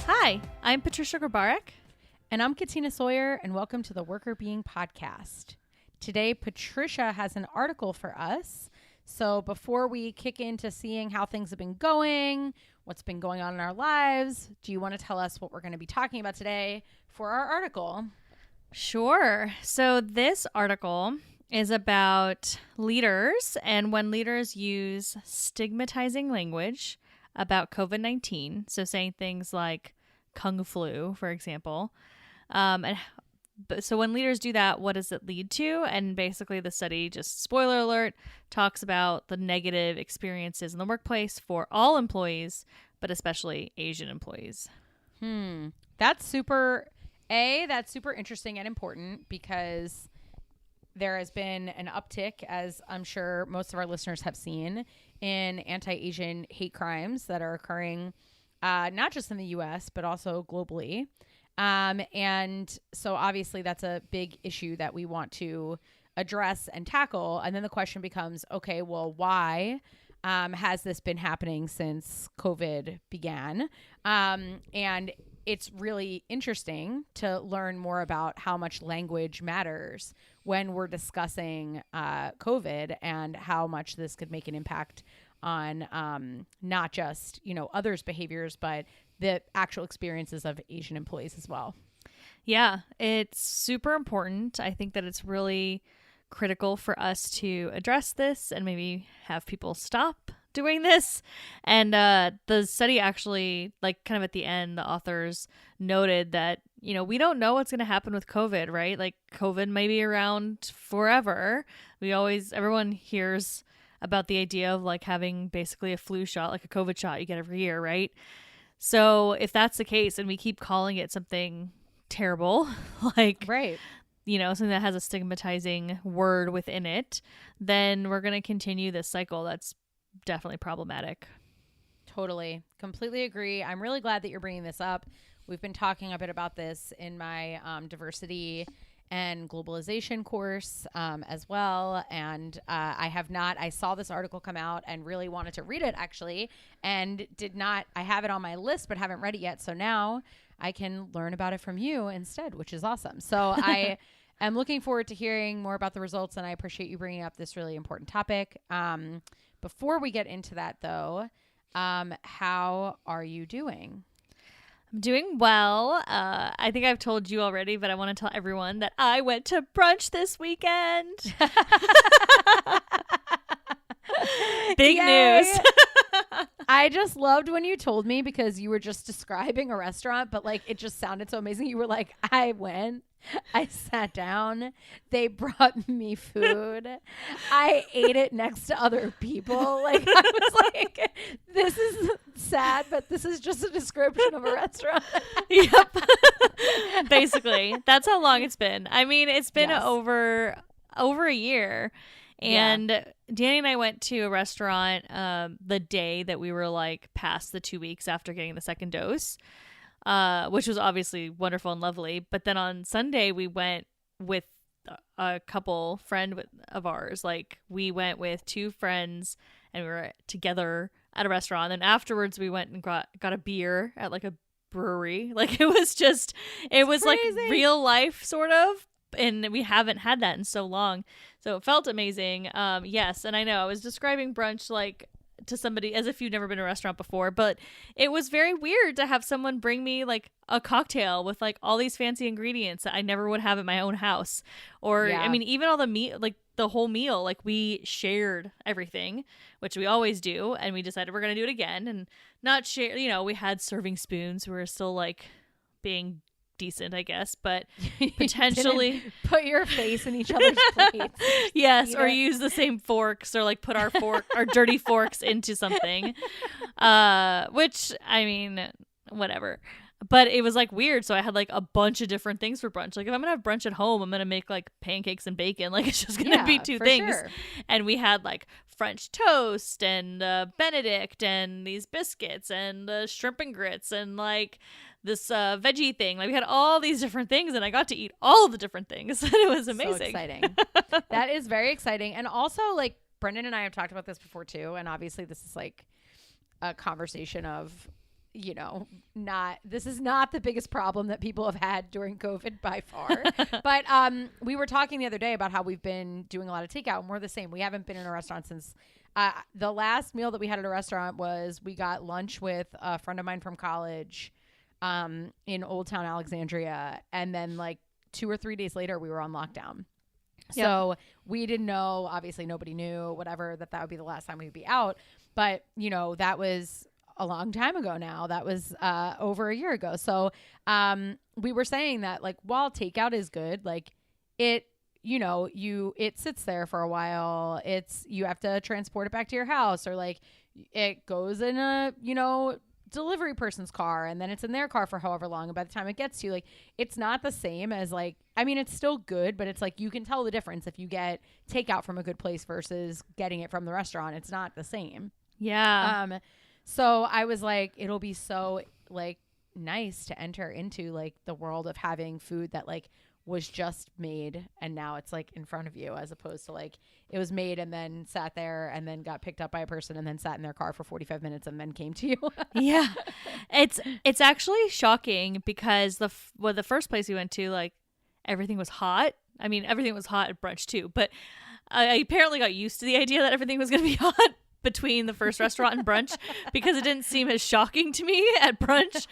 Hi, I'm Patricia Grabarek. And I'm Katina Sawyer, and welcome to the Workr Being Podcast. Today, Patricia has an article for us. So before we kick into seeing how things have been going, what's been going on in our lives, do you want to tell us what we're going to be talking about today for our article? Sure. So this article is about leaders and when leaders use stigmatizing language about COVID-19. So saying things like Kung flu, for example. So when leaders do that, what does it lead to? And basically the study, just spoiler alert, talks about the negative experiences in the workplace for all employees, but especially Asian employees. That's super interesting and important because there has been an uptick, as I'm sure most of our listeners have seen, in anti-Asian hate crimes that are occurring not just in the U.S., but also globally. And so obviously that's a big issue that we want to address and tackle. And then the question becomes, okay, well, why has this been happening since COVID began? And it's really interesting to learn more about how much language matters when we're discussing COVID and how much this could make an impact on not just, others' behaviors, but the actual experiences of Asian employees as well. Yeah, it's super important. I think that it's really critical for us to address this and maybe have people stop doing this. And the study actually, kind of at the end, the authors noted that, we don't know what's going to happen with COVID, right? Like COVID may be around forever. Everyone hears about the idea of having basically a flu shot, like a COVID shot you get every year, right? So if that's the case and we keep calling it something terrible, right, something that has a stigmatizing word within it, then we're going to continue this cycle that's definitely problematic. Totally. Completely agree. I'm really glad that you're bringing this up. We've been talking a bit about this in my diversity and globalization course as well. And I saw this article come out and really wanted to read it actually, and I have it on my list, but haven't read it yet. So now I can learn about it from you instead, which is awesome. So I am looking forward to hearing more about the results, and I appreciate you bringing up this really important topic. Before we get into that though, how are you doing? I'm doing well. I think I've told you already, but I want to tell everyone that I went to brunch this weekend. Big news. I just loved when you told me because you were just describing a restaurant, but it just sounded so amazing. You were like, I went, I sat down, they brought me food, I ate it next to other people. I was like, this is sad, but this is just a description of a restaurant. Yep. Basically, that's how long it's been. I mean, it's been Yes. over a year. And Danny and I went to a restaurant the day that we were past the 2 weeks after getting the second dose, which was obviously wonderful and lovely. But then on Sunday, we went with a couple friend of ours. We went with two friends and we were together at a restaurant. And afterwards, we went and got a beer at a brewery. It was crazy. Real life sort of. And we haven't had that in so long. So it felt amazing. Yes. And I know I was describing brunch to somebody as if you'd never been to a restaurant before, but it was very weird to have someone bring me a cocktail with all these fancy ingredients that I never would have at my own house. Or, I mean, even all the meat, the whole meal, we shared everything, which we always do. And we decided we're going to do it again and not share, we had serving spoons. We were still being decent, I guess, but potentially put your face in each other's plates. Yes, or use the same forks, or put our dirty forks into something. Which, I mean, whatever. But it was weird, so I had a bunch of different things for brunch. If I'm gonna have brunch at home, I'm gonna make pancakes and bacon. It's just gonna be two things. Sure. And we had French toast and Benedict and these biscuits and shrimp and grits and this veggie thing. We had all these different things, and I got to eat all the different things. And it was amazing. So exciting. That is very exciting. And also, Brendan and I have talked about this before too. And obviously this is a conversation of, this is not the biggest problem that people have had during COVID by far. But we were talking the other day about how we've been doing a lot of takeout, and we're the same. We haven't been in a restaurant since the last meal that we had at a restaurant was we got lunch with a friend of mine from college in Old Town Alexandria. And then like 2 or 3 days later, we were on lockdown. Yep. So we didn't know, obviously nobody knew, whatever, that would be the last time we'd be out. But, that was a long time ago now. That was over a year ago. So we were saying that like while takeout is good, like it sits there for a while. You have to transport it back to your house, or like it goes in a, delivery person's car, and then it's in their car for however long. And by the time it gets to you, like it's not the same as like, I mean, it's still good, but it's like, you can tell the difference if you get takeout from a good place versus getting it from the restaurant. It's not the same. Yeah. So I was like, it'll be so like nice to enter into like the world of having food that like was just made and now it's like in front of you, as opposed to like it was made and then sat there and then got picked up by a person and then sat in their car for 45 minutes and then came to you. Yeah. It's actually shocking because the first place we went to, like everything was hot. I mean, everything was hot at brunch too, but I apparently got used to the idea that everything was going to be hot between the first restaurant and brunch because it didn't seem as shocking to me at brunch,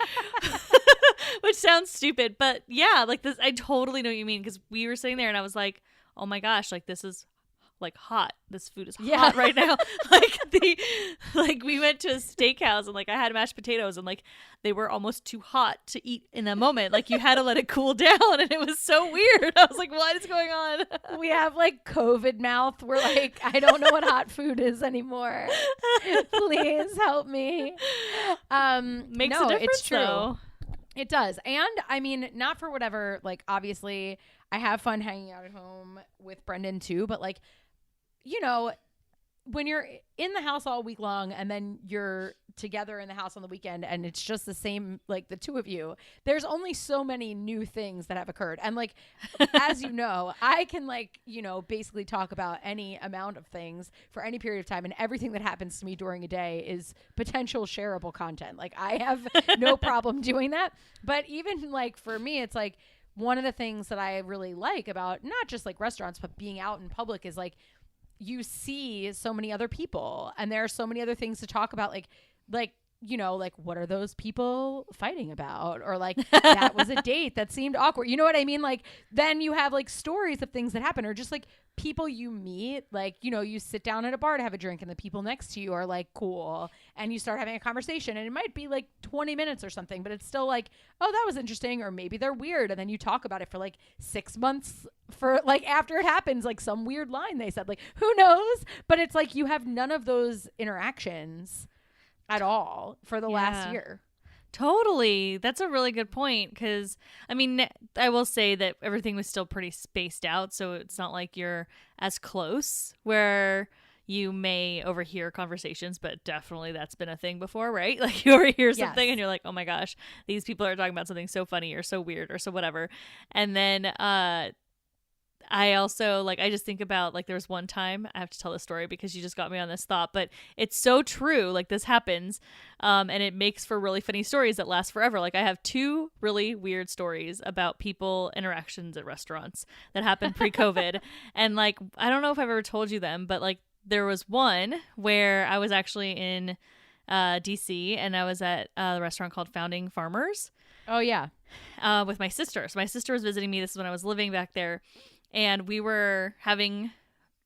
which sounds stupid. But yeah, like this, I totally know what you mean, because we were sitting there and I was like, oh my gosh, like this is like hot. This food is hot right now. Like we went to a steakhouse and like I had mashed potatoes and like they were almost too hot to eat in a moment. Like you had to let it cool down, and it was so weird. I was like, what is going on? We have like COVID mouth. We're like, I don't know what hot food is anymore. Please help me. Makes a difference, it's true. though. It does. And I mean, not for whatever, like obviously I have fun hanging out at home with Brendan too, but like, when you're in the house all week long and then you're together in the house on the weekend and it's just the same, like the two of you, there's only so many new things that have occurred. And like, as you know, I can like, basically talk about any amount of things for any period of time, and everything that happens to me during a day is potential shareable content. Like I have no problem doing that. But even like for me, it's like one of the things that I really like about not just like restaurants, but being out in public is like, you see so many other people and there are so many other things to talk about. Like, what are those people fighting about? Or like, that was a date that seemed awkward. You know what I mean? Like, then you have like stories of things that happen, or just like people you meet, like, you sit down at a bar to have a drink and the people next to you are like cool and you start having a conversation, and it might be like 20 minutes or something, but it's still like, oh, that was interesting. Or maybe they're weird. And then you talk about it for like 6 months, for like after it happens, like some weird line they said, like, who knows? But it's like, you have none of those interactions at all for the last year. Totally. That's a really good point, because I mean, I will say that everything was still pretty spaced out, so it's not like you're as close where you may overhear conversations, but definitely that's been a thing before, right? Like you overhear something and you're like, oh my gosh, these people are talking about something so funny or so weird or so whatever. And then I also, like, I just think about, like, there was one time, I have to tell this story because you just got me on this thought, but it's so true. Like, this happens, and it makes for really funny stories that last forever. Like, I have 2 really weird stories about people interactions at restaurants that happened pre-COVID. And, like, I don't know if I've ever told you them, but, like, there was one where I was actually in DC, and I was at a restaurant called Founding Farmers. Oh, yeah. With my sister. So my sister was visiting me. This is when I was living back there. And we were having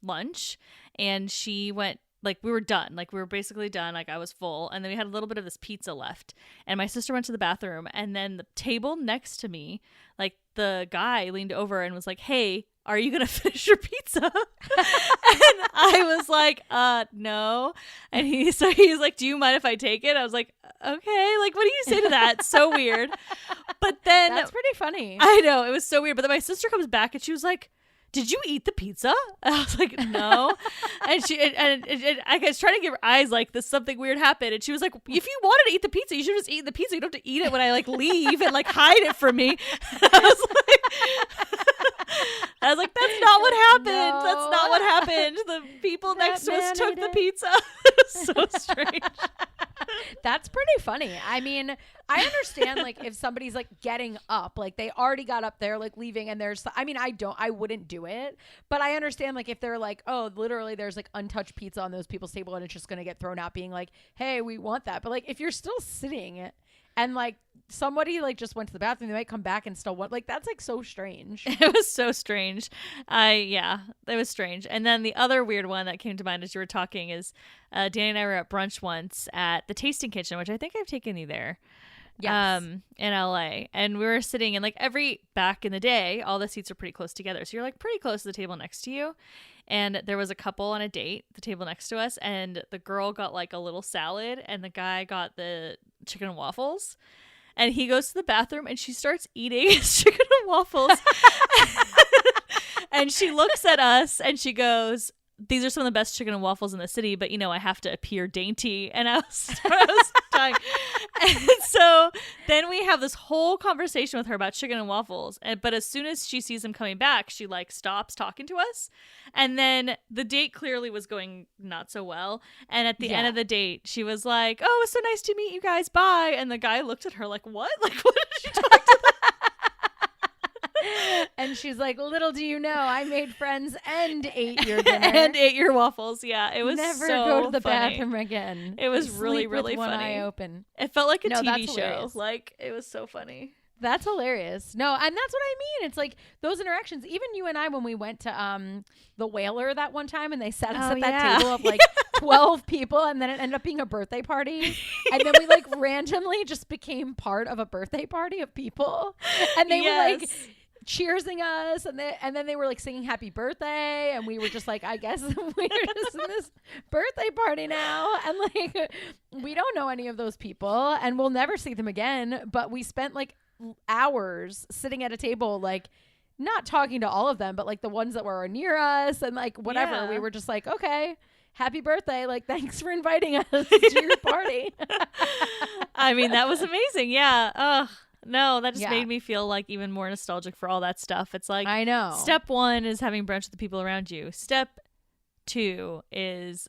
lunch, and she went, like, we were done. Like, we were basically done. Like, I was full. And then we had a little bit of this pizza left. And my sister went to the bathroom. And then the table next to me, like, the guy leaned over and was like, hey, are you going to finish your pizza? And I was like, no. And he's like, do you mind if I take it? I was like, okay. Like, what do you say to that? So weird. But then that's pretty funny. I know, it was so weird. But then my sister comes back and she was like, did you eat the pizza? And I was like, no. And I was trying to give her eyes like this, something weird happened. And she was like, if you wanted to eat the pizza, you should just eat the pizza. You don't have to eat it when I like leave and like hide it from me. And I was like, that's not what happened. No. That's not what happened. The people next to us took the pizza. So strange. That's pretty funny. I mean, I understand like if somebody's like getting up, like they already got up there, like leaving, and I wouldn't do it, but I understand like if they're like, oh, literally there's like untouched pizza on those people's table and it's just gonna get thrown out, being like, hey, we want that. But like if you're still sitting and like somebody like just went to the bathroom, they might come back and still want, like, that's like so strange. It was so strange. Yeah, it was strange. And then the other weird one that came to mind as you were talking is Danny and I were at brunch once at the Tasting Kitchen, which I think I've taken you there. Yes. In LA. And we were sitting in like back in the day, all the seats are pretty close together. So you're like pretty close to the table next to you. And there was a couple on a date, the table next to us. And the girl got like a little salad and the guy got the chicken and waffles. And he goes to the bathroom and she starts eating his chicken and waffles. And she looks at us and she goes, these are some of the best chicken and waffles in the city, but, you know, I have to appear dainty. And I was dying. And so then we have this whole conversation with her about chicken and waffles. But as soon as she sees him coming back, she like stops talking to us. And then the date clearly was going not so well. And at the end of the date, she was like, oh, it's so nice to meet you guys. Bye. And the guy looked at her like, what? Like, what did she talk to them? And she's like, little do you know, I made friends and ate your dinner. And ate your waffles. Yeah, it was never so go to the funny. bathroom again. It was Sleep really, with really one funny. eye open. It felt like a No, TV that's show. hilarious. Like, it was so funny. That's hilarious. No, and that's what I mean. It's like those interactions. Even you and I, when we went to the Whaler that one time, and they sat us at that table of like 12 people, and then it ended up being a birthday party, and then we like randomly just became part of a birthday party of people, and they were like cheersing us, and then they were like singing happy birthday, and we were just like, I guess we're just in this birthday party now, and like we don't know any of those people and we'll never see them again, but we spent like hours sitting at a table, like not talking to all of them, but like the ones that were near us, and like whatever, we were just like, okay, happy birthday, like thanks for inviting us to your party. I mean, that was amazing. Yeah. Ugh. No, that just made me feel like even more nostalgic for all that stuff. It's like, I know. Step 1 is having brunch with the people around you. Step 2 is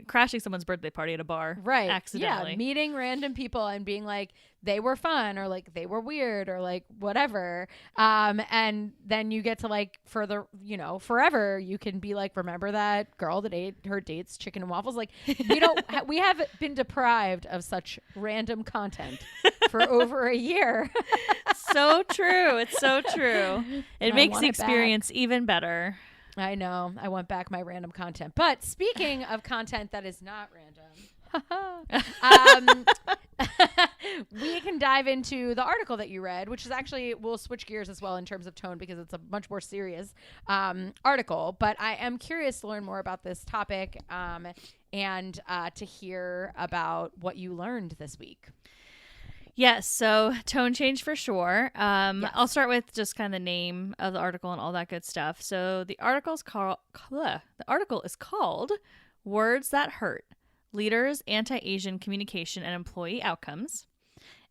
crashing someone's birthday party at a bar, right? Accidentally. Yeah, meeting random people and being like, they were fun, or like they were weird, or like whatever. And then you get to like forever you can be like, remember that girl that ate her date's chicken and waffles? Like we have been deprived of such random content for over a year. So true. It's so true. It makes the experience even better. I know. I want back my random content. But speaking of content that is not random, we can dive into the article that you read, which is actually, we'll switch gears as well in terms of tone because it's a much more serious article. But I am curious to learn more about this topic and to hear about what you learned this week. Yes, so tone change for sure. Yes. I'll start with just kind of the name of the article and all that good stuff. So the article is called "Words That Hurt: Leaders, Anti-Asian Communication, and Employee Outcomes,"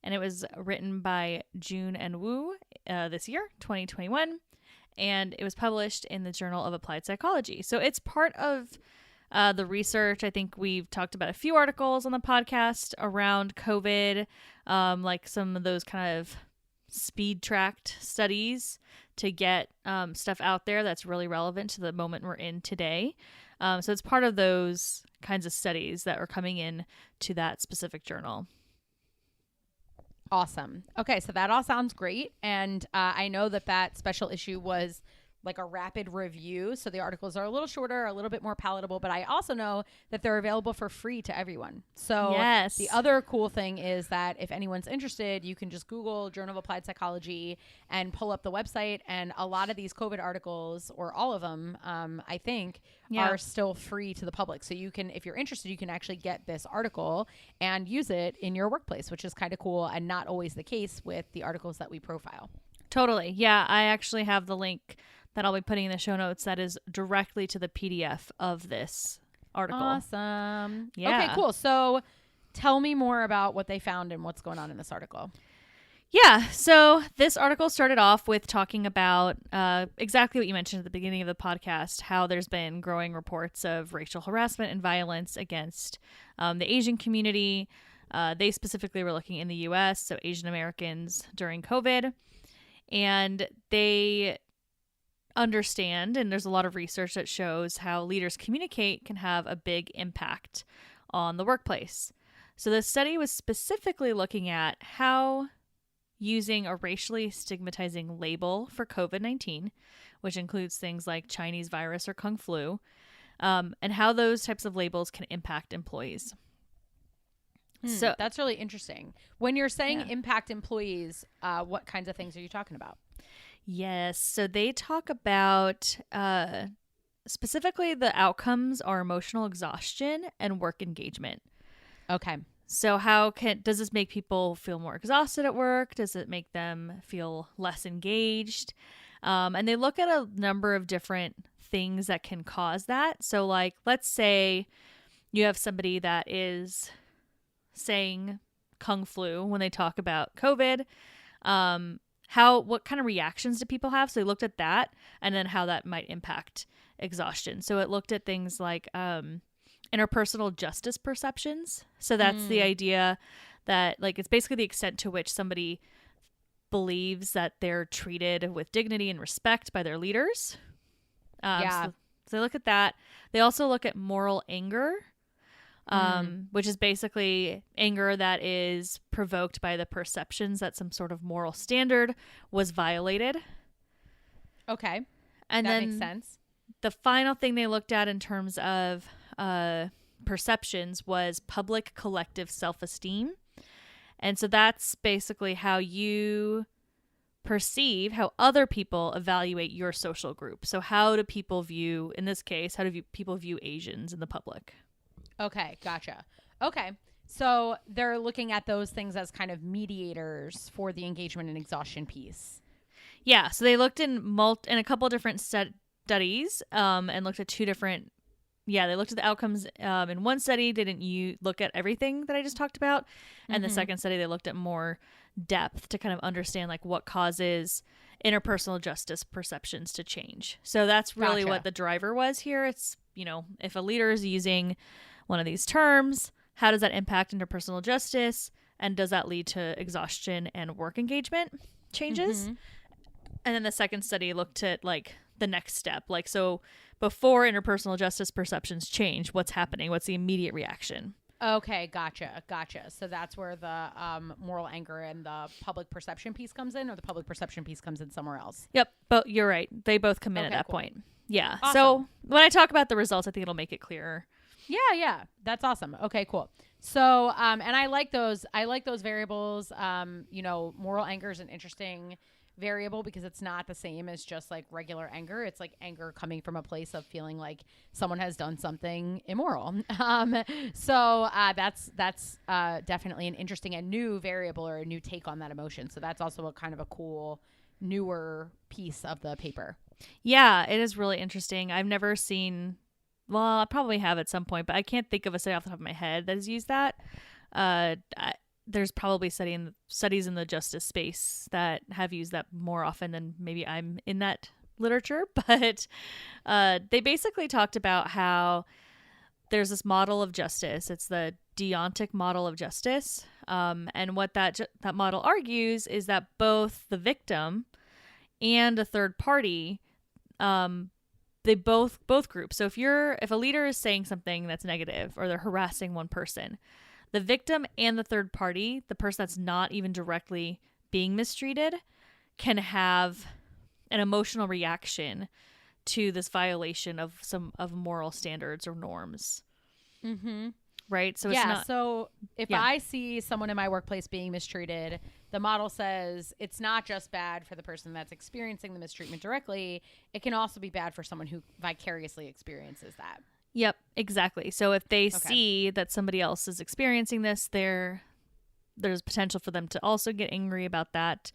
and it was written by Jun Wu this year, 2021, and it was published in the Journal of Applied Psychology. So it's part of the research. I think we've talked about a few articles on the podcast around COVID, like some of those kind of speed-tracked studies to get stuff out there that's really relevant to the moment we're in today. So it's part of those kinds of studies that are coming in to that specific journal. Awesome. Okay, so that all sounds great. And I know that special issue was like a rapid review. So the articles are a little shorter, a little bit more palatable, but I also know that they're available for free to everyone. So yes. The other cool thing is that if anyone's interested, you can just Google Journal of Applied Psychology and pull up the website. And a lot of these COVID articles, or all of them, I think, are still free to the public. So you can, if you're interested, you can actually get this article and use it in your workplace, which is kind of cool and not always the case with the articles that we profile. Totally. Yeah, I actually have the link that I'll be putting in the show notes that is directly to the PDF of this article. Awesome. Yeah. Okay, cool. So tell me more about what they found and what's going on in this article. Yeah, so this article started off with talking about exactly what you mentioned at the beginning of the podcast, how there's been growing reports of racial harassment and violence against the Asian community. They specifically were looking in the US, so Asian Americans during COVID. And they understand, and there's a lot of research that shows how leaders communicate can have a big impact on the workplace. So the study was specifically looking at how using a racially stigmatizing label for COVID-19, which includes things like Chinese virus or Kung flu, and how those types of labels can impact employees. So that's really interesting. When you're saying Yeah. impact employees, what kinds of things are you talking about? Yes, so they talk about specifically the outcomes are emotional exhaustion and work engagement. Okay. So does this make people feel more exhausted at work? Does it make them feel less engaged? And they look at a number of different things that can cause that. So like, let's say you have somebody that is saying Kung flu when they talk about COVID. What kind of reactions do people have? So they looked at that and then how that might impact exhaustion. So it looked at things like, interpersonal justice perceptions. So that's the idea that like it's basically the extent to which somebody believes that they're treated with dignity and respect by their leaders. So they look at that. They also look at moral anger, which is basically anger that is provoked by the perceptions that some sort of moral standard was violated. Okay. And that then makes sense. the final thing they looked at in terms of perceptions was public collective self-esteem. And so that's basically how you perceive how other people evaluate your social group. So how do people view, in this case, people view Asians in the public? Okay, gotcha. Okay. So they're looking at those things as kind of mediators for the engagement and exhaustion piece. Yeah, so they looked in a couple different studies and looked at two different they looked at the outcomes in one study. They didn't look at everything that I just talked about. And the second study, they looked at more depth to kind of understand like what causes interpersonal justice perceptions to change. So that's really what the driver was here. It's, if a leader is using one of these terms, how does that impact interpersonal justice? And does that lead to exhaustion and work engagement changes? And then the second study looked at like the next step. Like, so before interpersonal justice perceptions change, what's happening? What's the immediate reaction? Okay, gotcha. So that's where the moral anger and the public perception piece comes in, or the public perception piece comes in somewhere else? Yep, but you're right. They both come in at that point. Yeah. Awesome. So when I talk about the results, I think it'll make it clearer. Yeah. That's awesome. Okay, cool. So, and I like those variables. Moral anger is an interesting variable because it's not the same as just like regular anger. It's like anger coming from a place of feeling like someone has done something immoral. So that's definitely an interesting and new variable or a new take on that emotion. So that's also a kind of a cool newer piece of the paper. Yeah, it is really interesting. I've never seen, well, I probably have at some point, but I can't think of a study off the top of my head that has used that. There's probably studies in the justice space that have used that more often than maybe I'm in that literature. But they basically talked about how there's this model of justice. It's the deontic model of justice. And what that model argues is that both the victim and a third party, they both groups. So if a leader is saying something that's negative or they're harassing one person, the victim and the third party, the person that's not even directly being mistreated, can have an emotional reaction to this violation of moral standards or norms. Mm-hmm. Right? So so if I see someone in my workplace being mistreated, the model says it's not just bad for the person that's experiencing the mistreatment directly. It can also be bad for someone who vicariously experiences that. Yep, exactly. So if they see that somebody else is experiencing this, there's potential for them to also get angry about that,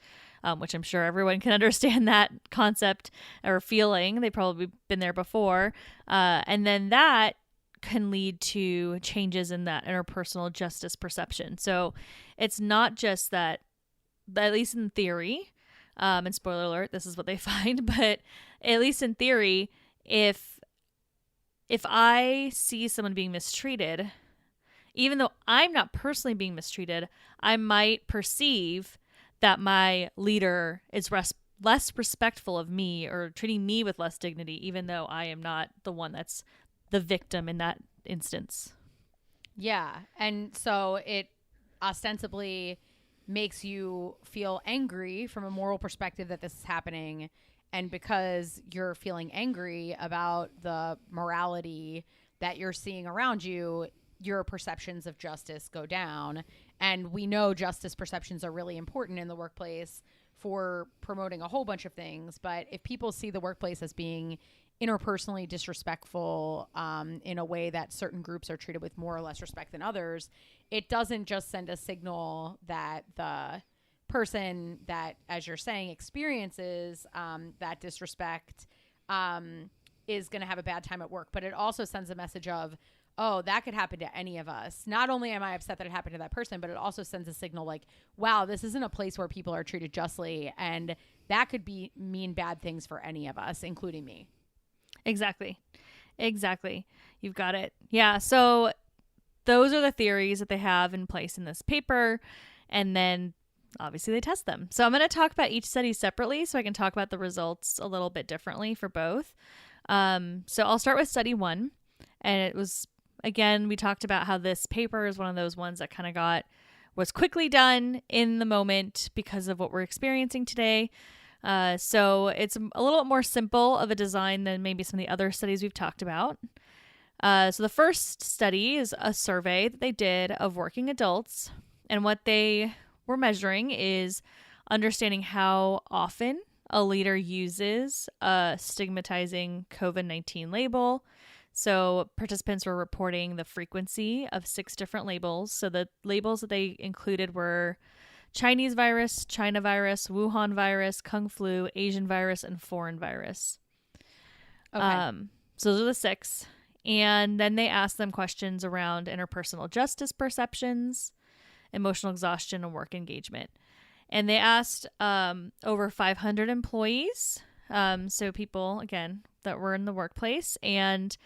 which I'm sure everyone can understand that concept or feeling. They've probably been there before. And then that can lead to changes in that interpersonal justice perception. So it's not just that at least in theory, and spoiler alert, this is what they find, but at least in theory, if I see someone being mistreated, even though I'm not personally being mistreated, I might perceive that my leader is less respectful of me or treating me with less dignity, even though I am not the one that's the victim in that instance. Yeah. And so it ostensibly makes you feel angry from a moral perspective that this is happening. And because you're feeling angry about the morality that you're seeing around you, your perceptions of justice go down. And we know justice perceptions are really important in the workplace for promoting a whole bunch of things. But if people see the workplace as being interpersonally disrespectful in a way that certain groups are treated with more or less respect than others, it doesn't just send a signal that the person that, as you're saying, experiences that disrespect is going to have a bad time at work, but it also sends a message of, oh, that could happen to any of us. Not only am I upset that it happened to that person, but it also sends a signal like, wow, this isn't a place where people are treated justly, and that could mean bad things for any of us, including me. Exactly. You've got it. Yeah. So those are the theories that they have in place in this paper. And then obviously they test them. So I'm going to talk about each study separately so I can talk about the results a little bit differently for both. So I'll start with study 1. And it was, again, we talked about how this paper is one of those ones that kind of was quickly done in the moment because of what we're experiencing today. So it's a little more simple of a design than maybe some of the other studies we've talked about. So the first study is a survey that they did of working adults. And what they were measuring is understanding how often a leader uses a stigmatizing COVID-19 label. So participants were reporting the frequency of 6 different labels. So the labels that they included were Chinese virus, China virus, Wuhan virus, Kung flu, Asian virus, and foreign virus. Okay. So those are the 6. And then they asked them questions around interpersonal justice perceptions, emotional exhaustion, and work engagement. And they asked over 500 employees, so people, again, that were in the workplace, and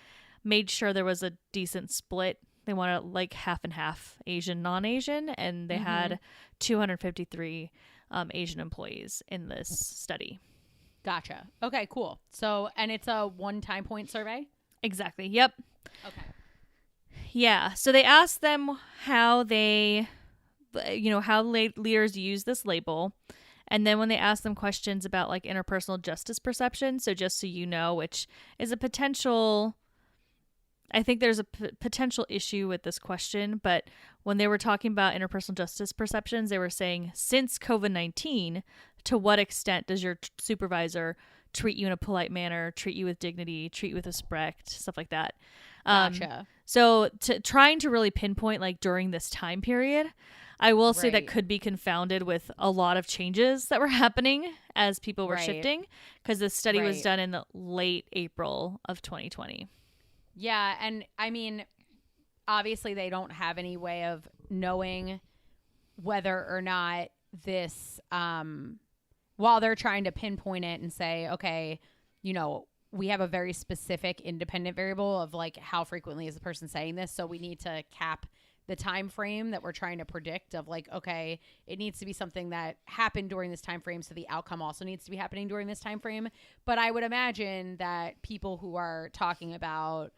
made sure there was a decent split. They wanted like half and half, Asian, non-Asian, and they had 253 Asian employees in this study. Gotcha. Okay, cool. So, and it's a 1-time point survey? Exactly. Yep. Okay. Yeah. So they asked them how they, how leaders use this label. And then when they asked them questions about like interpersonal justice perception, so just so you know, which is a potential, I think there's a potential issue with this question, but when they were talking about interpersonal justice perceptions, they were saying, since COVID-19, to what extent does your supervisor treat you in a polite manner, treat you with dignity, treat you with respect, stuff like that. Gotcha. So trying to really pinpoint like during this time period, I will say that could be confounded with a lot of changes that were happening as people were shifting, because this study was done in the late April of 2020. Yeah, and I mean, obviously they don't have any way of knowing whether or not this, while they're trying to pinpoint it and say, okay, we have a very specific independent variable of like how frequently is the person saying this, so we need to cap the time frame that we're trying to predict of like, okay, it needs to be something that happened during this time frame, so the outcome also needs to be happening during this time frame. But I would imagine that people who are talking about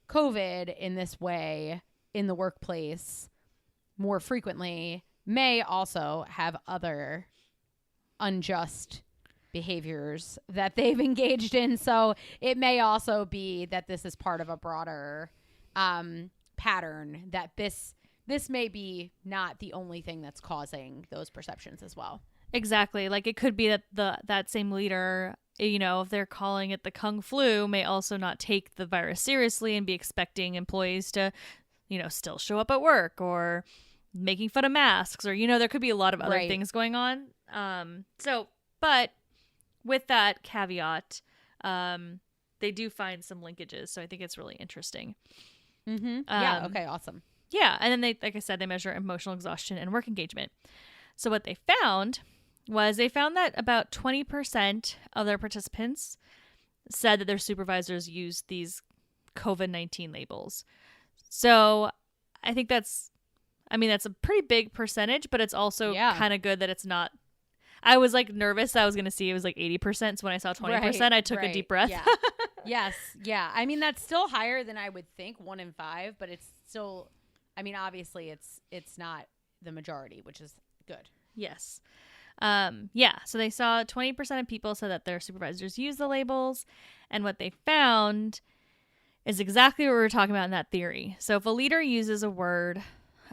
COVID in this way in the workplace more frequently may also have other unjust behaviors that they've engaged in. So it may also be that this is part of a broader pattern, that this may be not the only thing that's causing those perceptions as well. Exactly. Like it could be that that same leader, if they're calling it the Kung flu, may also not take the virus seriously and be expecting employees to, still show up at work, or making fun of masks, or, there could be a lot of other things going on. But with that caveat, they do find some linkages. So I think it's really interesting. Mm-hmm. Yeah. Okay. Awesome. Yeah. And then they, like I said, they measure emotional exhaustion and work engagement. So what they found was they found that about 20% of their participants said that their supervisors used these COVID-19 labels. So I think that's a pretty big percentage, but it's also kind of good that it's not. I was like nervous. I was going to see it was like 80%. So when I saw 20%, I took a deep breath. Yeah. Yes. Yeah. I mean, that's still higher than I would think, 1 in 5, but it's still, I mean, obviously it's not the majority, which is good. Yes. Yeah. So they saw 20% of people said that their supervisors use the labels. And what they found is exactly what we were talking about in that theory. So if a leader uses a word,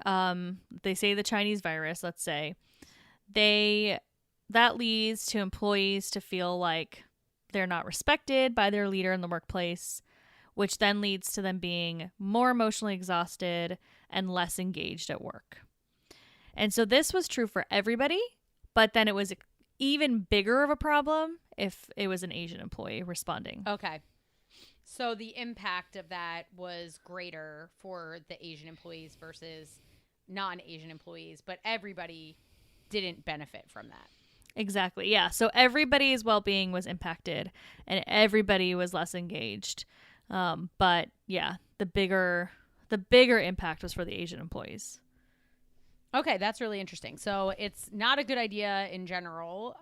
they say the Chinese virus, let's say, that leads to employees to feel like they're not respected by their leader in the workplace, which then leads to them being more emotionally exhausted and less engaged at work. And so this was true for everybody, but then it was even bigger of a problem if it was an Asian employee responding. Okay. So the impact of that was greater for the Asian employees versus non-Asian employees, but everybody didn't benefit from that. Exactly. Yeah. So everybody's well-being was impacted and everybody was less engaged. But yeah, the bigger impact was for the Asian employees. Okay, that's really interesting. So it's not a good idea in general,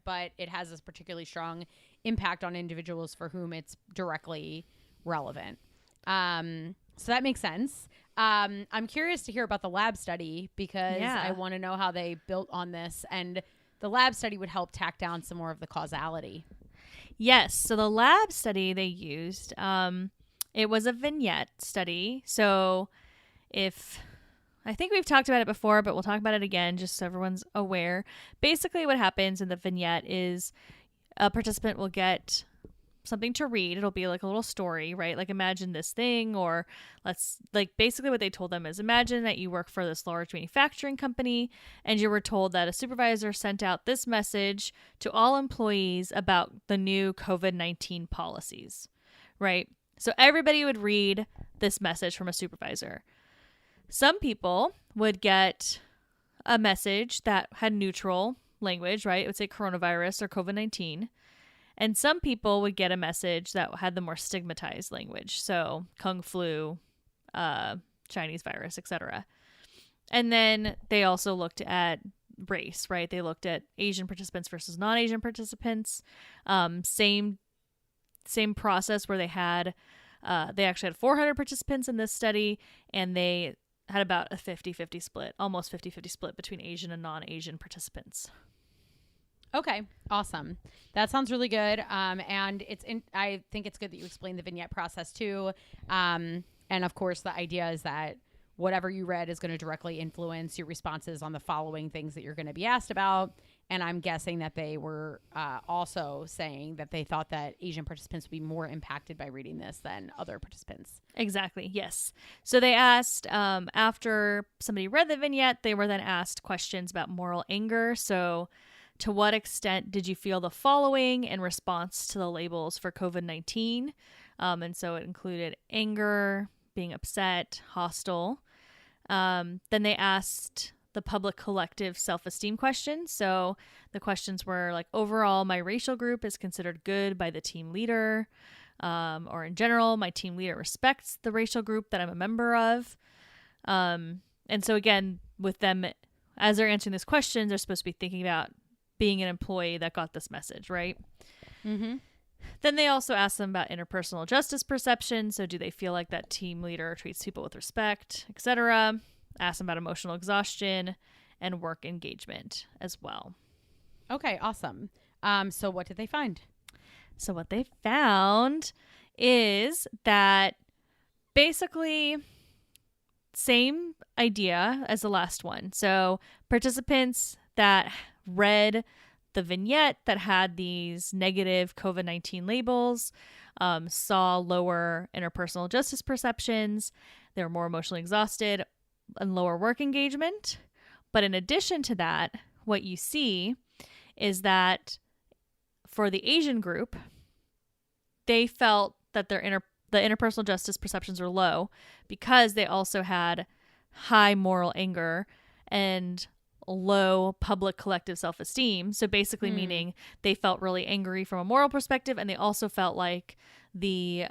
but it has this particularly strong impact on individuals for whom it's directly relevant. So that makes sense. I'm curious to hear about the lab study because I want to know how they built on this, and the lab study would help tack down some more of the causality. Yes. So the lab study they used, it was a vignette study. So I think we've talked about it before, but we'll talk about it again just so everyone's aware. Basically what happens in the vignette is a participant will get something to read. It'll be like a little story, right? Like imagine this thing, or basically what they told them is imagine that you work for this large manufacturing company and you were told that a supervisor sent out this message to all employees about the new COVID-19 policies, right? So everybody would read this message from a supervisor. Some people would get a message that had neutral language, right? It would say coronavirus or COVID-19. And some people would get a message that had the more stigmatized language. So Kung flu, Chinese virus, etc. And then they also looked at race, right? They looked at Asian participants versus non-Asian participants. Same process where they actually had 400 participants in this study, and they had about a 50-50 split, almost 50-50 split between Asian and non-Asian participants. Okay, awesome. That sounds really good. And I think it's good that you explained the vignette process too. And of course, the idea is that whatever you read is going to directly influence your responses on the following things that you're going to be asked about. And I'm guessing that they were also saying that they thought that Asian participants would be more impacted by reading this than other participants. Exactly. Yes. So they asked, after somebody read the vignette, they were then asked questions about moral anger. So to what extent did you feel the following in response to the labels for COVID-19? And so it included anger, being upset, hostile. Then they asked the public collective self-esteem questions. So the questions were like, overall, my racial group is considered good by the team leader. Or in general, my team leader respects the racial group that I'm a member of. And so again, with them, as they're answering these questions, they're supposed to be thinking about being an employee that got this message, right? Mm-hmm. Then they also asked them about interpersonal justice perception. So do they feel like that team leader treats people with respect, etc.? Asked them about emotional exhaustion and work engagement as well. Okay, awesome. So what did they find? So what they found is that basically same idea as the last one. So participants that read the vignette that had these negative COVID-19 labels saw lower interpersonal justice perceptions. They were more emotionally exhausted and lower work engagement. But in addition to that, what you see is that for the Asian group, they felt that the interpersonal justice perceptions were low because they also had high moral anger and low public collective self-esteem. So basically meaning they felt really angry from a moral perspective, and they also felt like the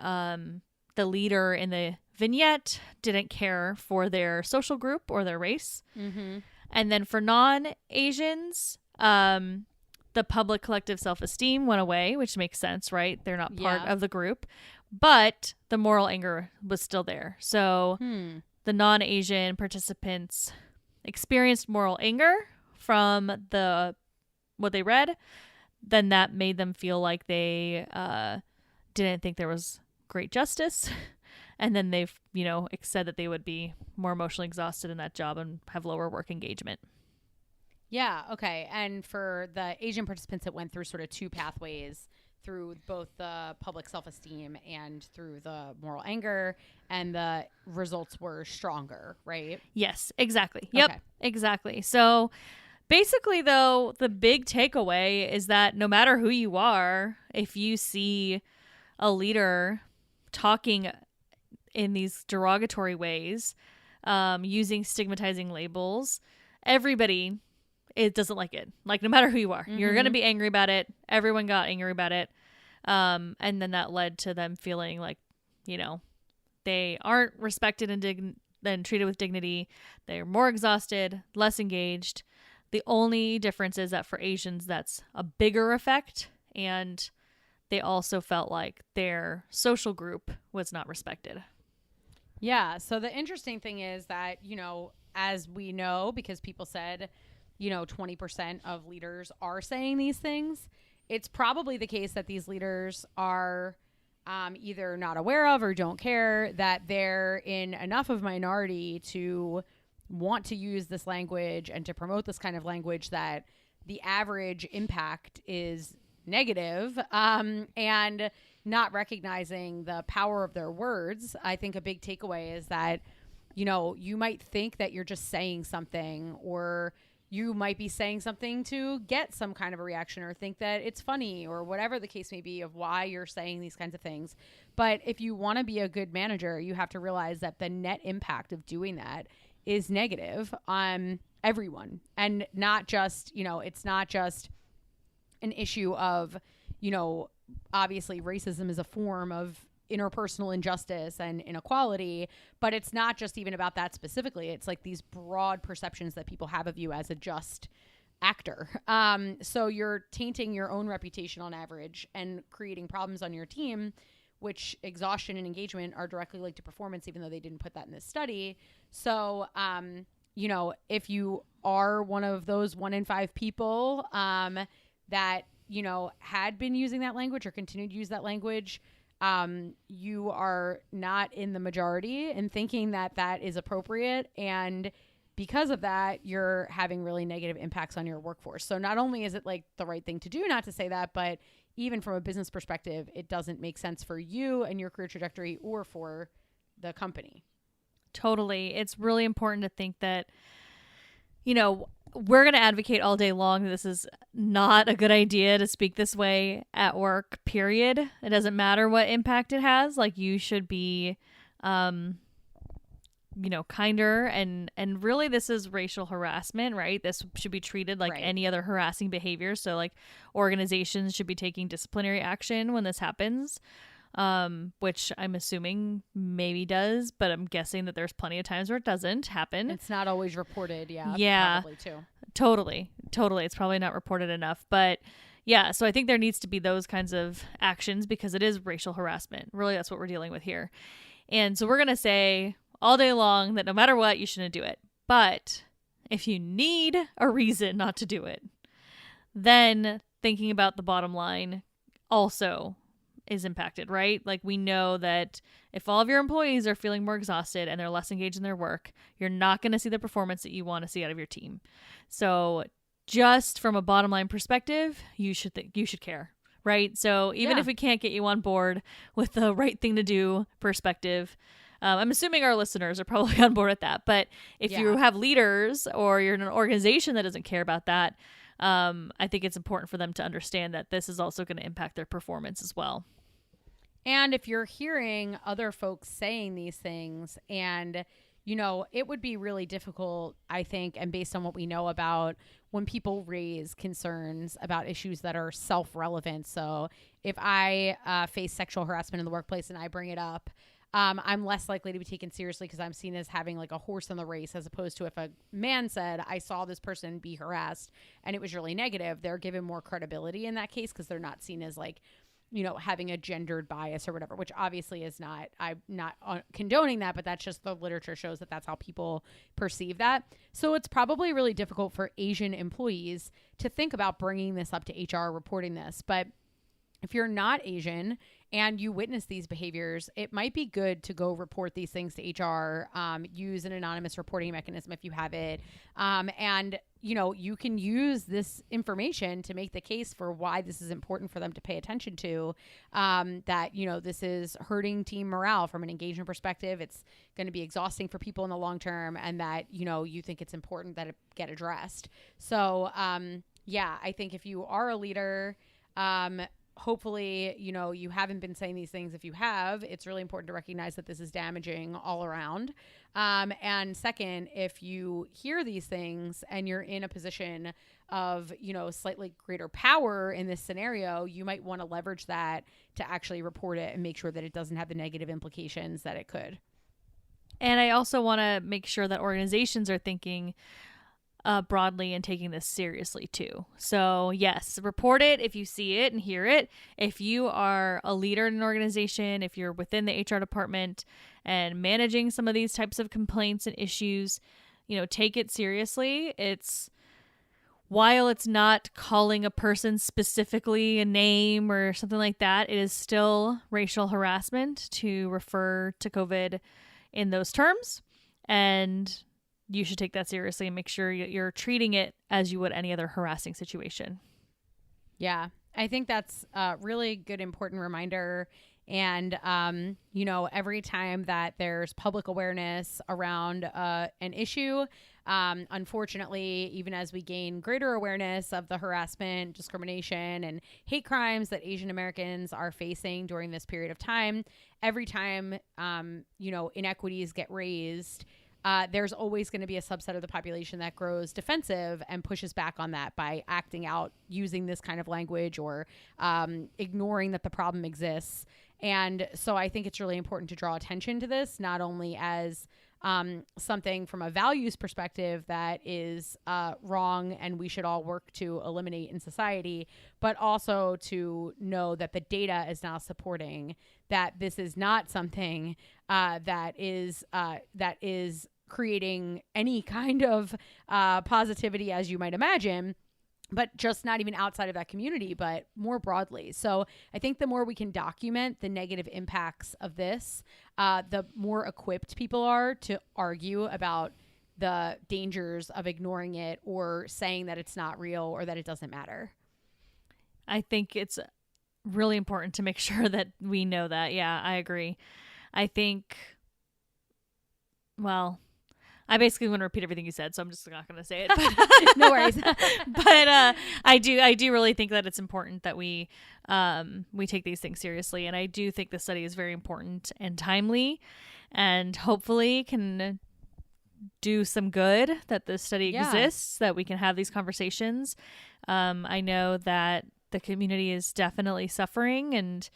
leader in the vignette didn't care for their social group or their race. Mm-hmm. And then for non-Asians, the public collective self-esteem went away, which makes sense, right? They're not part of the group, but the moral anger was still there. So the non-Asian participants experienced moral anger from what they read. Then that made them feel like they didn't think there was great justice. And then they've, said that they would be more emotionally exhausted in that job and have lower work engagement. Yeah. Okay. And for the Asian participants, it went through sort of two pathways, through both the public self-esteem and through the moral anger, and the results were stronger, right? Yes, exactly. Yep, okay. Exactly. So basically, though, the big takeaway is that no matter who you are, if you see a leader talking in these derogatory ways, using stigmatizing labels, everybody, it doesn't like it. Like, no matter who you are, you're going to be angry about it. Everyone got angry about it. And then that led to them feeling like, they aren't respected and treated with dignity. They're more exhausted, less engaged. The only difference is that for Asians, that's a bigger effect. And they also felt like their social group was not respected. Yeah. So the interesting thing is that, as we know, because people said, 20% of leaders are saying these things, it's probably the case that these leaders are either not aware of or don't care that they're in enough of minority to want to use this language and to promote this kind of language that the average impact is negative, and not recognizing the power of their words. I think a big takeaway is that, you might think that you're just saying something, or you might be saying something to get some kind of a reaction, or think that it's funny, or whatever the case may be of why you're saying these kinds of things. But if you want to be a good manager, you have to realize that the net impact of doing that is negative on everyone, and not just, it's not just an issue of, obviously racism is a form of interpersonal injustice and inequality, but it's not just even about that specifically. It's like these broad perceptions that people have of you as a just actor. So you're tainting your own reputation on average and creating problems on your team, which exhaustion and engagement are directly linked to performance, even though they didn't put that in this study. So, if you are one of those 1 in 5 people that, had been using that language or continued to use that language, you are not in the majority in thinking that that is appropriate. And because of that, you're having really negative impacts on your workforce. So not only is it like the right thing to do not to say that, but even from a business perspective, it doesn't make sense for you and your career trajectory or for the company. Totally. It's really important to think that, we're going to advocate all day long that this is not a good idea to speak this way at work, period. It doesn't matter what impact it has. Like, you should be, kinder, and really this is racial harassment, right? This should be treated like any other harassing behavior. So like, organizations should be taking disciplinary action when this happens. Which I'm assuming maybe does, but I'm guessing that there's plenty of times where it doesn't happen. It's not always reported. Yeah. Probably too. Totally. It's probably not reported enough, but yeah. So I think there needs to be those kinds of actions because it is racial harassment. Really, that's what we're dealing with here. And so we're going to say all day long that no matter what, you shouldn't do it. But if you need a reason not to do it, then thinking about the bottom line also is impacted, right? Like, we know that if all of your employees are feeling more exhausted and they're less engaged in their work, you're not going to see the performance that you want to see out of your team. So just from a bottom line perspective, you should care, right? So even if we can't get you on board with the right thing to do perspective, I'm assuming our listeners are probably on board with that. But if you have leaders or you're in an organization that doesn't care about that, I think it's important for them to understand that this is also going to impact their performance as well. And if you're hearing other folks saying these things and it would be really difficult, I think, and based on what we know about when people raise concerns about issues that are self-relevant. So if I face sexual harassment in the workplace and I bring it up, I'm less likely to be taken seriously because I'm seen as having like a horse in the race, as opposed to if a man said, I saw this person be harassed and it was really negative, they're given more credibility in that case because they're not seen as like, having a gendered bias or whatever, which obviously is not, I'm not condoning that, but that's just the literature shows that that's how people perceive that. So it's probably really difficult for Asian employees to think about bringing this up to HR, reporting this. But if you're not Asian and you witness these behaviors, it might be good to go report these things to HR, use an anonymous reporting mechanism if you have it. And, you can use this information to make the case for why this is important for them to pay attention to, that, this is hurting team morale from an engagement perspective. It's going to be exhausting for people in the long term, and that, you think it's important that it get addressed. So, I think if you are a leader, hopefully, you haven't been saying these things. If you have, it's really important to recognize that this is damaging all around. And second, if you hear these things and you're in a position of, slightly greater power in this scenario, you might want to leverage that to actually report it and make sure that it doesn't have the negative implications that it could. And I also want to make sure that organizations are thinking broadly and taking this seriously too. So yes, report it if you see it and hear it. If you are a leader in an organization, if you're within the HR department and managing some of these types of complaints and issues, take it seriously. While it's not calling a person specifically a name or something like that, it is still racial harassment to refer to COVID in those terms. And you should take that seriously and make sure you're treating it as you would any other harassing situation. Yeah, I think that's a really good, important reminder. And, every time that there's public awareness around an issue, unfortunately, even as we gain greater awareness of the harassment, discrimination, and hate crimes that Asian Americans are facing during this period of time, every time, inequities get raised, there's always going to be a subset of the population that grows defensive and pushes back on that by acting out, using this kind of language, or ignoring that the problem exists. And so I think it's really important to draw attention to this, not only as something from a values perspective that is wrong and we should all work to eliminate in society, but also to know that the data is now supporting that this is not something that is creating any kind of positivity, as you might imagine, but just not even outside of that community, but more broadly. So I think the more we can document the negative impacts of this, the more equipped people are to argue about the dangers of ignoring it or saying that it's not real or that it doesn't matter. I think it's really important to make sure that we know that. Yeah, I agree. I think, well, I basically want to repeat everything you said, so I'm just not going to say it. But no worries. But I do really think that it's important that we take these things seriously, and I do think the study is very important and timely, and hopefully can do some good that this study exists, that we can have these conversations. I know that the community is definitely suffering, and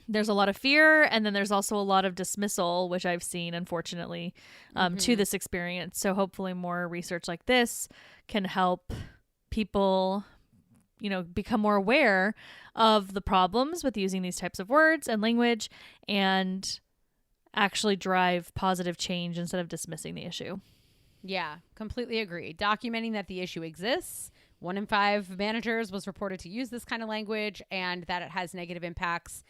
there's a lot of fear, and then there's also a lot of dismissal, which I've seen, unfortunately, to this experience. So hopefully more research like this can help people, become more aware of the problems with using these types of words and language, and actually drive positive change instead of dismissing the issue. Yeah, completely agree. Documenting that the issue exists. 1 in 5 managers was reported to use this kind of language, and that it has negative impacts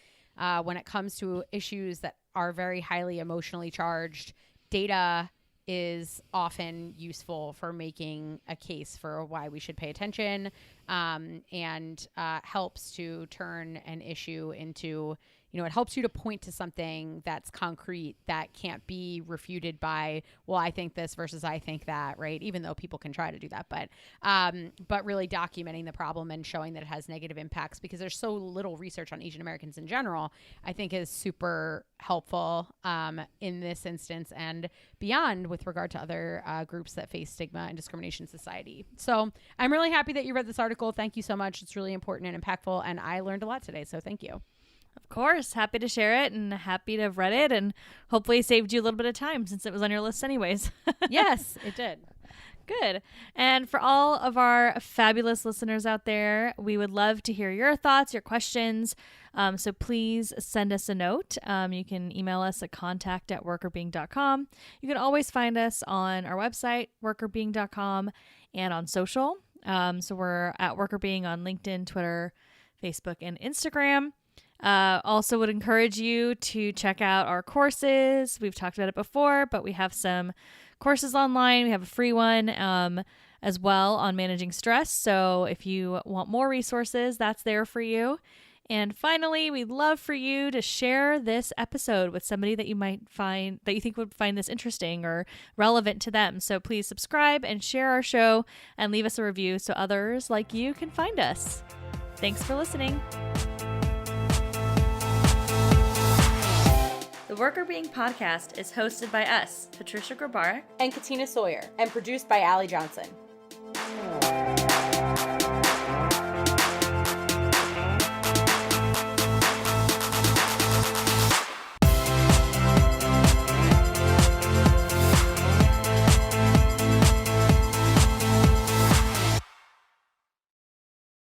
when it comes to issues that are very highly emotionally charged. Data is often useful for making a case for why we should pay attention, and helps to turn an issue into, it helps you to point to something that's concrete that can't be refuted by, well, I think this versus I think that, right? Even though people can try to do that, but really documenting the problem and showing that it has negative impacts, because there's so little research on Asian Americans in general, I think is super helpful in this instance and beyond with regard to other groups that face stigma and discrimination in society. So I'm really happy that you read this article. Thank you so much. It's really important and impactful, and I learned a lot today, so thank you. Of course. Happy to share it and happy to have read it, and hopefully saved you a little bit of time since it was on your list anyways. Yes, it did. Good. And for all of our fabulous listeners out there, we would love to hear your thoughts, your questions. So please send us a note. You can email us at contact@workrbeing.com. You can always find us on our website, workrbeing.com, and on social. So we're at workrbeing on LinkedIn, Twitter, Facebook, and Instagram. Also would encourage you to check out our courses. We've talked about it before, but we have some courses online. We have a free one as well on managing stress. So if you want more resources, that's there for you. And finally, we'd love for you to share this episode with somebody that you might find, that you think would find this interesting or relevant to them. So please subscribe and share our show and leave us a review so others like you can find us. Thanks for listening. The Workr Being podcast is hosted by us, Patricia Grabarek and Katina Sawyer, and produced by Allie Johnson.